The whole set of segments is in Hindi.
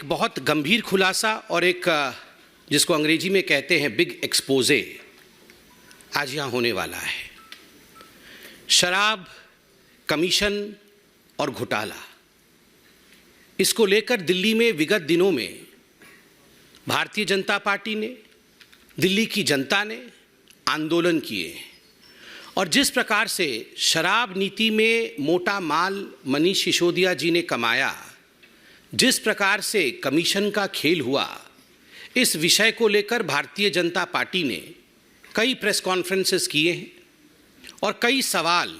बहुत गंभीर खुलासा और एक जिसको अंग्रेजी में कहते हैं बिग एक्सपोजे आज यहाँ होने वाला है। शराब, कमीशन और घोटाला, इसको लेकर दिल्ली में विगत दिनों में भारतीय जनता पार्टी ने, दिल्ली की जनता ने आंदोलन किए और जिस प्रकार से शराब नीति में मोटा माल मनीष सिसोदिया जी ने कमाया, जिस प्रकार से कमीशन का खेल हुआ, इस विषय को लेकर भारतीय जनता पार्टी ने कई प्रेस कॉन्फ्रेंसेस किए हैं और कई सवाल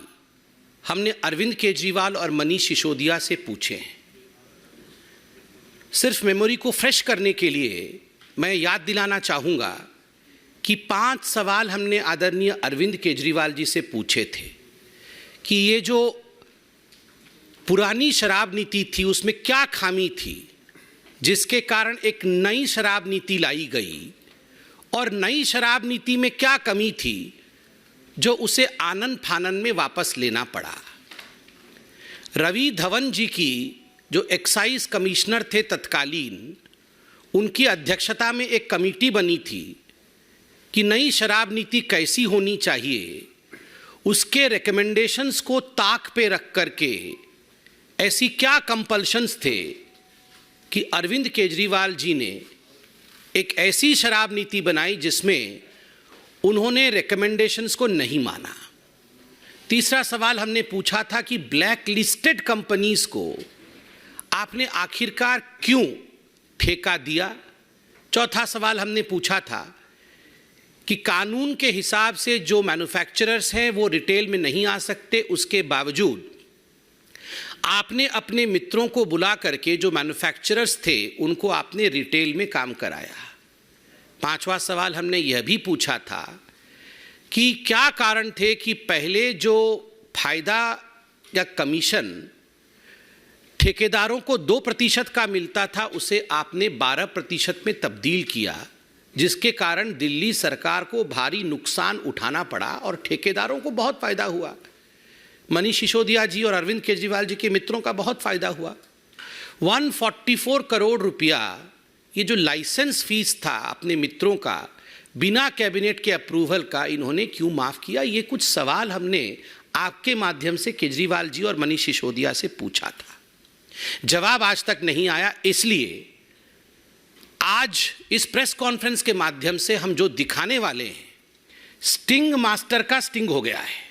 हमने अरविंद केजरीवाल और मनीष सिसोदिया से पूछे हैं। सिर्फ मेमोरी को फ्रेश करने के लिए मैं याद दिलाना चाहूँगा कि 5 सवाल हमने आदरणीय अरविंद केजरीवाल जी से पूछे थे कि ये जो पुरानी शराब नीति थी उसमें क्या खामी थी जिसके कारण एक नई शराब नीति लाई गई, और नई शराब नीति में क्या कमी थी जो उसे आनन फानन में वापस लेना पड़ा। रवि धवन जी की जो एक्साइज कमिश्नर थे तत्कालीन, उनकी अध्यक्षता में एक कमेटी बनी थी कि नई शराब नीति कैसी होनी चाहिए, उसके रिकमेंडेशंस को ताक पे रख करके ऐसी क्या कंपल्शंस थे कि अरविंद केजरीवाल जी ने एक ऐसी शराब नीति बनाई जिसमें उन्होंने रिकमेंडेशंस को नहीं माना। तीसरा सवाल हमने पूछा था कि ब्लैक लिस्टेड कंपनीज को आपने आखिरकार क्यों ठेका दिया। चौथा सवाल हमने पूछा था कि कानून के हिसाब से जो मैन्युफैक्चरर्स हैं वो रिटेल में नहीं आ सकते, उसके बावजूद आपने अपने मित्रों को बुला करके जो मैन्युफैक्चरर्स थे उनको आपने रिटेल में काम कराया। पांचवा सवाल हमने यह भी पूछा था कि क्या कारण थे कि पहले जो फायदा या कमीशन ठेकेदारों को 2% का मिलता था उसे आपने 12% में तब्दील किया, जिसके कारण दिल्ली सरकार को भारी नुकसान उठाना पड़ा और ठेकेदारों को बहुत फ़ायदा हुआ। मनीष सिसोदिया जी और अरविंद केजरीवाल जी के मित्रों का बहुत फ़ायदा हुआ। 144 करोड़ रुपया ये जो लाइसेंस फीस था अपने मित्रों का, बिना कैबिनेट के अप्रूवल का इन्होंने क्यों माफ़ किया। ये कुछ सवाल हमने आपके माध्यम से केजरीवाल जी और मनीष सिसोदिया से पूछा था, जवाब आज तक नहीं आया। इसलिए आज इस प्रेस कॉन्फ्रेंस के माध्यम से हम जो दिखाने वाले हैं, स्टिंग मास्टर का स्टिंग हो गया है।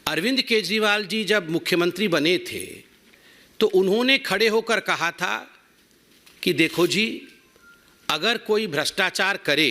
अरविंद केजरीवाल जी जब मुख्यमंत्री बने थे तो उन्होंने खड़े होकर कहा था कि देखो जी, अगर कोई भ्रष्टाचार करे